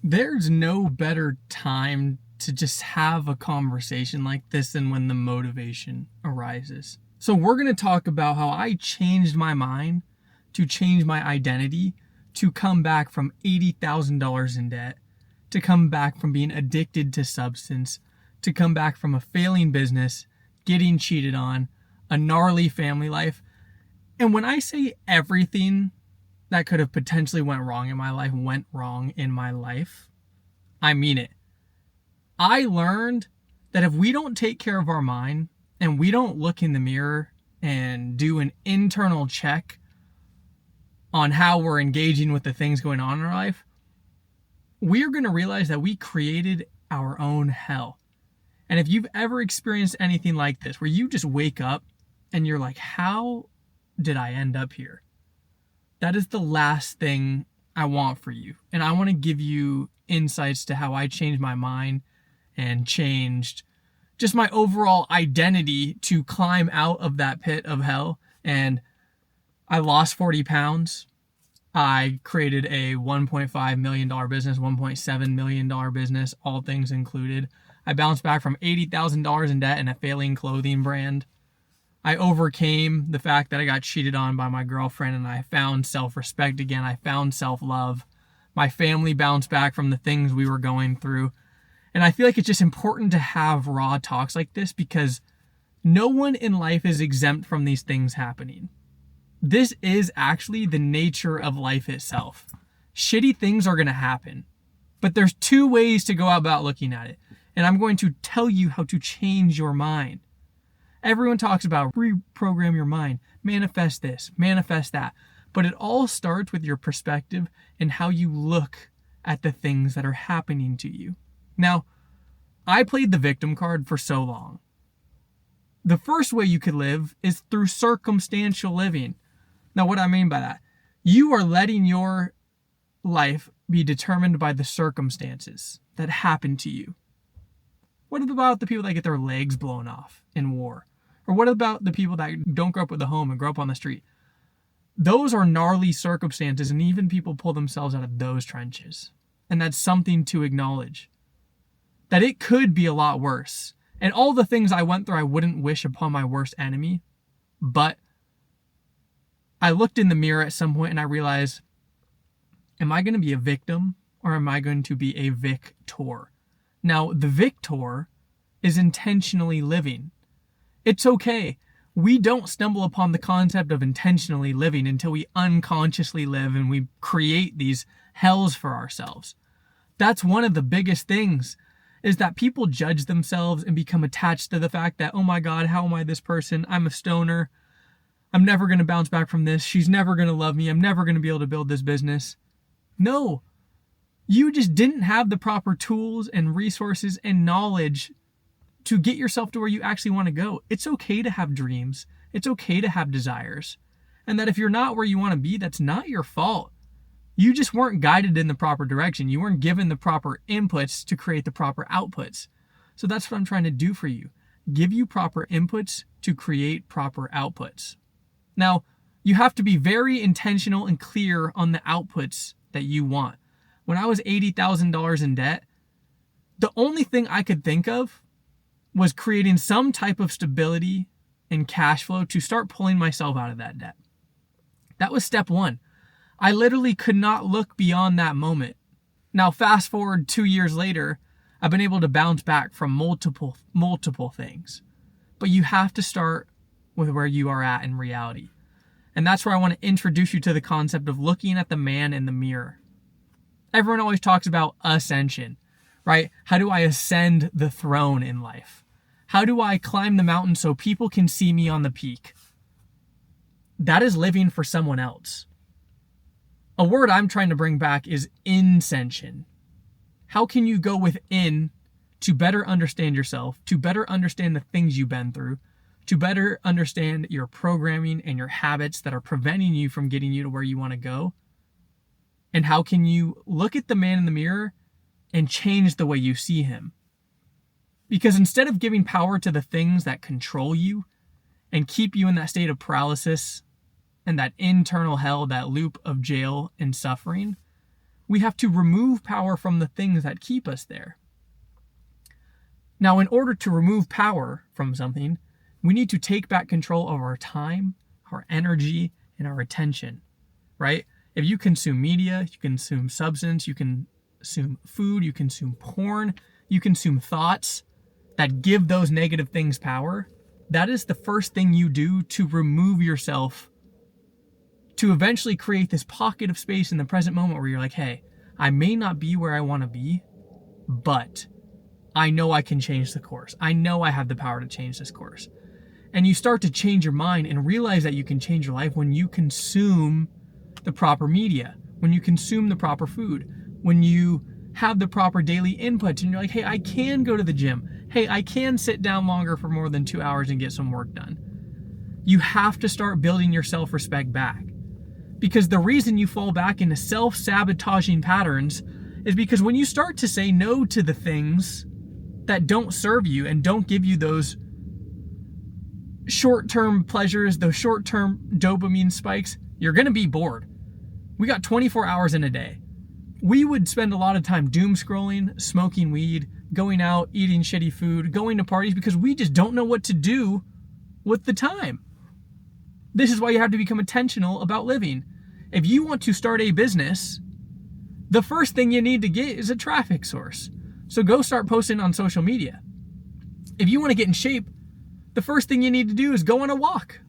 There's no better time to just have a conversation like this than when the motivation arises. So, we're going to talk about how I changed my mind to change my identity to come back from $80,000 in debt, to come back from being addicted to substance, to come back from a failing business, getting cheated on, a gnarly family life. And when I say everything that could have potentially went wrong in my life, I mean it. I learned that if we don't take care of our mind and we don't look in the mirror and do an internal check on how we're engaging with the things going on in our life, we're going to realize that we created our own hell. And if you've ever experienced anything like this, where you just wake up and you're like, how did I end up here? That is the last thing I want for you. And I want to give you insights to how I changed my mind and changed just my overall identity to climb out of that pit of hell. And I lost 40 pounds. I created a $1.5 million business, $1.7 million business, all things included. I bounced back from $80,000 in debt and a failing clothing brand. I overcame the fact that I got cheated on by my girlfriend, and I found self-respect again. I found self-love. My family bounced back from the things we were going through. And I feel like it's just important to have raw talks like this because no one in life is exempt from these things happening. This is actually the nature of life itself. Shitty things are going to happen, but there's two ways to go about looking at it. And I'm going to tell you how to change your mind. Everyone talks about reprogram your mind, manifest this, manifest that. But it all starts with your perspective and how you look at the things that are happening to you. Now, I played the victim card for so long. The first way you could live is through circumstantial living. Now, what do I mean by that? You are letting your life be determined by the circumstances that happen to you. What about the people that get their legs blown off in war? Or what about the people that don't grow up with a home and grow up on the street? Those are gnarly circumstances, and even people pull themselves out of those trenches. And that's something to acknowledge. That it could be a lot worse. And all the things I went through, I wouldn't wish upon my worst enemy. But I looked in the mirror at some point and I realized, am I going to be a victim or am I going to be a victor? Now, the victor is intentionally living. It's okay. We don't stumble upon the concept of intentionally living until we unconsciously live and we create these hells for ourselves. That's one of the biggest things, is that people judge themselves and become attached to the fact that, oh my God, how am I this person? I'm a stoner. I'm never going to bounce back from this. She's never going to love me. I'm never going to be able to build this business. No, you just didn't have the proper tools and resources and knowledge to get yourself to where you actually want to go. It's okay to have dreams. It's okay to have desires. And that if you're not where you want to be, that's not your fault. You just weren't guided in the proper direction. You weren't given the proper inputs to create the proper outputs. So that's what I'm trying to do for you. Give you proper inputs to create proper outputs. Now, you have to be very intentional and clear on the outputs that you want. When I was $80,000 in debt, the only thing I could think of was creating some type of stability and cash flow to start pulling myself out of that debt. That was step one. I literally could not look beyond that moment. Now, fast forward 2 years later, I've been able to bounce back from multiple things. But you have to start with where you are at in reality. And that's where I want to introduce you to the concept of looking at the man in the mirror. Everyone always talks about ascension, right? How do I ascend the throne in life? How do I climb the mountain so people can see me on the peak? That is living for someone else. A word I'm trying to bring back is ascension. How can you go within to better understand yourself, to better understand the things you've been through, to better understand your programming and your habits that are preventing you from getting you to where you want to go? And how can you look at the man in the mirror and change the way you see him? Because instead of giving power to the things that control you and keep you in that state of paralysis and that internal hell, that loop of jail and suffering, We have to remove power from the things that keep us there. Now, in order to remove power from something, we need to take back control of our time, our energy, and our attention, right? If you consume media, you consume substance, you consume food, you consume porn, you consume thoughts that give those negative things power, that is the first thing you do to remove yourself, to eventually create this pocket of space in the present moment where you're like, hey, I may not be where I want to be, but I know I can change the course. I know I have the power to change this course. And you start to change your mind and realize that you can change your life when you consume the proper media, when you consume the proper food, when you have the proper daily inputs and you're like, hey, I can go to the gym. Hey, I can sit down longer for more than 2 hours and get some work done. You have to start building your self-respect back. Because the reason you fall back into self-sabotaging patterns is because when you start to say no to the things that don't serve you and don't give you those short-term pleasures, those short-term dopamine spikes, you're going to be bored. We got 24 hours in a day. We would spend a lot of time doom scrolling, smoking weed, going out, eating shitty food, going to parties because we just don't know what to do with the time. This is why you have to become intentional about living. If you want to start a business, the first thing you need to get is a traffic source. So go start posting on social media. If you want to get in shape, the first thing you need to do is go on a walk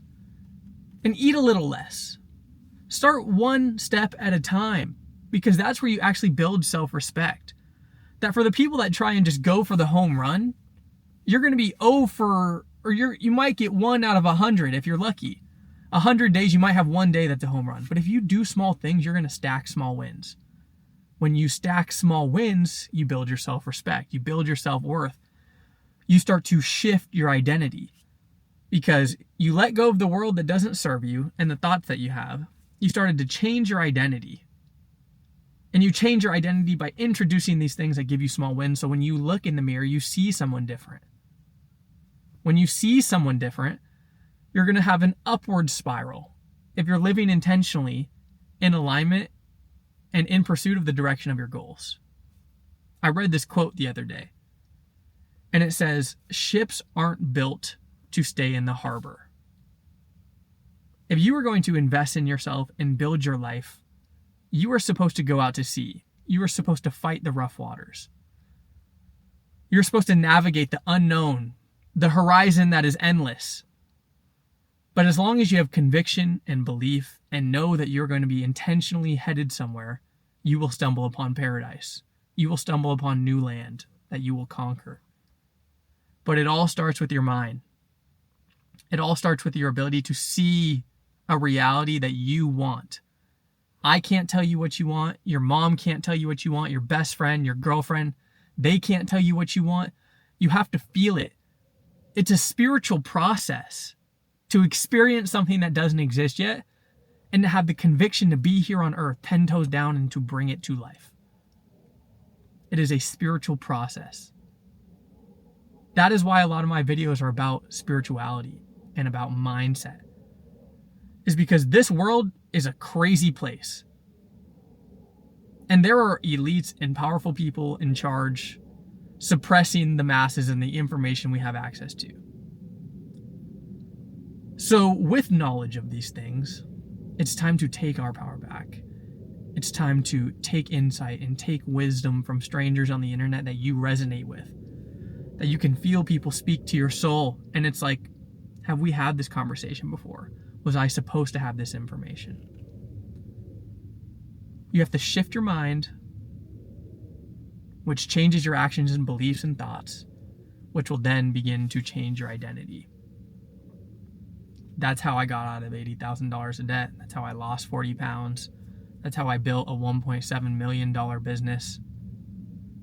and eat a little less. Start one step at a time, because that's where you actually build self-respect. That for the people that try and just go for the home run, you're going to be you might get 1 out of 100 if you're lucky. 100 days, you might have 1 day that's a home run. But if you do small things, you're going to stack small wins. When you stack small wins, you build your self-respect. You build your self-worth. You start to shift your identity because you let go of the world that doesn't serve you and the thoughts that you have. You started to change your identity. And you change your identity by introducing these things that give you small wins. So when you look in the mirror, you see someone different. When you see someone different, you're going to have an upward spiral. If you're living intentionally in alignment and in pursuit of the direction of your goals. I read this quote the other day. And it says, ships aren't built to stay in the harbor. If you are going to invest in yourself and build your life, you are supposed to go out to sea. You are supposed to fight the rough waters. You're supposed to navigate the unknown, the horizon that is endless. But as long as you have conviction and belief and know that you're going to be intentionally headed somewhere, you will stumble upon paradise. You will stumble upon new land that you will conquer. But it all starts with your mind. It all starts with your ability to see a reality that you want. I can't tell you what you want. Your mom can't tell you what you want. Your best friend, your girlfriend, they can't tell you what you want. You have to feel it. It's a spiritual process to experience something that doesn't exist yet and to have the conviction to be here on earth, 10 toes down, and to bring it to life. It is a spiritual process. That is why a lot of my videos are about spirituality and about mindset. Is because this world is a crazy place. And there are elites and powerful people in charge suppressing the masses and the information we have access to. So with knowledge of these things, it's time to take our power back. It's time to take insight and take wisdom from strangers on the internet that you resonate with. That you can feel people speak to your soul. And it's like, have we had this conversation before? Was I supposed to have this information? You have to shift your mind, which changes your actions and beliefs and thoughts, which will then begin to change your identity. That's how I got out of $80,000 of debt. That's how I lost 40 pounds. That's how I built a $1.7 million business.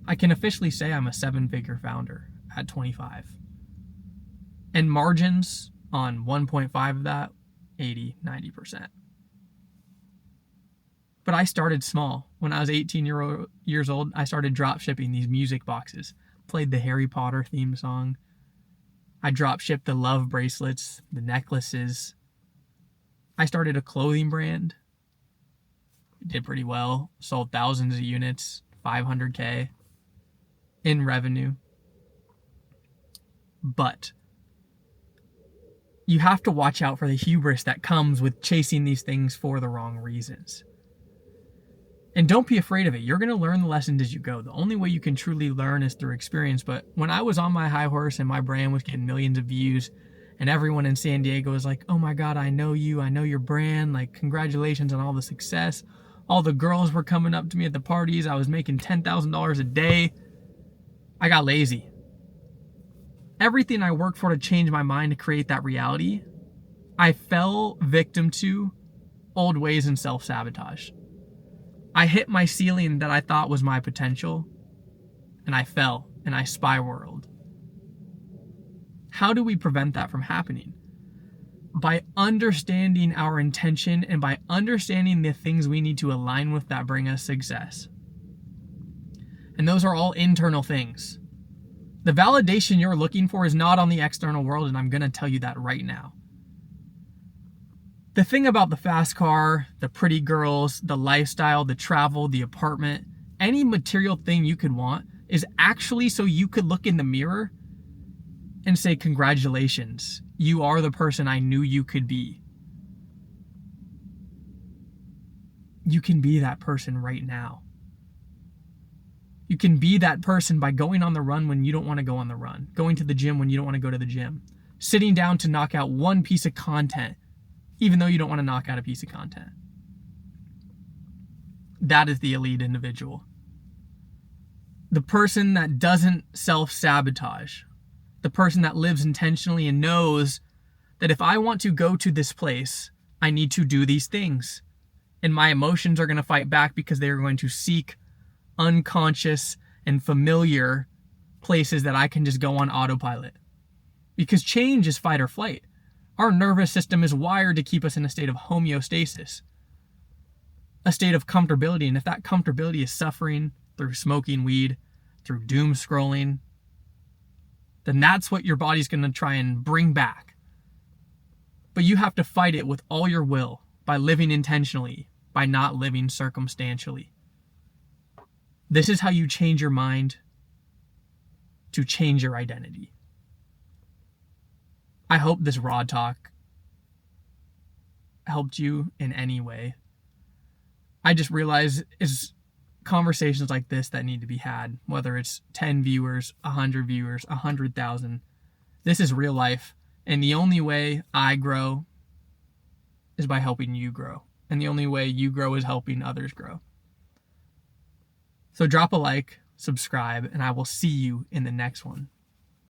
I can officially say I'm a 7-figure founder at 25. And margins on 1.5 of that, 80, 90%. But I started small. When I was 18 years old, I started drop shipping these music boxes. Played the Harry Potter theme song. I drop shipped the love bracelets, the necklaces. I started a clothing brand. We did pretty well. Sold thousands of units, 500K in revenue. But you have to watch out for the hubris that comes with chasing these things for the wrong reasons. And don't be afraid of it. You're going to learn the lessons as you go. The only way you can truly learn is through experience. But when I was on my high horse and my brand was getting millions of views and everyone in San Diego was like, oh my God, I know you. I know your brand. Like, congratulations on all the success. All the girls were coming up to me at the parties. I was making $10,000 a day. I got lazy. Everything I worked for to change my mind to create that reality, I fell victim to old ways and self-sabotage. I hit my ceiling that I thought was my potential, and I fell, and I spiraled. How do we prevent that from happening? By understanding our intention and by understanding the things we need to align with that bring us success. And those are all internal things. The validation you're looking for is not on the external world, and I'm going to tell you that right now. The thing about the fast car, the pretty girls, the lifestyle, the travel, the apartment, any material thing you could want is actually so you could look in the mirror and say, congratulations, you are the person I knew you could be. You can be that person right now. You can be that person by going on the run when you don't want to go on the run, going to the gym when you don't want to go to the gym, sitting down to knock out one piece of content, even though you don't want to knock out a piece of content. That is the elite individual. The person that doesn't self-sabotage, the person that lives intentionally and knows that if I want to go to this place, I need to do these things. And my emotions are going to fight back because they are going to seek unconscious and familiar places that I can just go on autopilot. Because change is fight or flight. Our nervous system is wired to keep us in a state of homeostasis, a state of comfortability. And if that comfortability is suffering through smoking weed, through doom scrolling, then that's what your body's going to try and bring back. But you have to fight it with all your will by living intentionally, by not living circumstantially. This is how you change your mind to change your identity. I hope this raw talk helped you in any way. I just realize it's conversations like this that need to be had, whether it's 10 viewers, 100 viewers, 100,000. This is real life. And the only way I grow is by helping you grow. And the only way you grow is helping others grow. So drop a like, subscribe, and I will see you in the next one.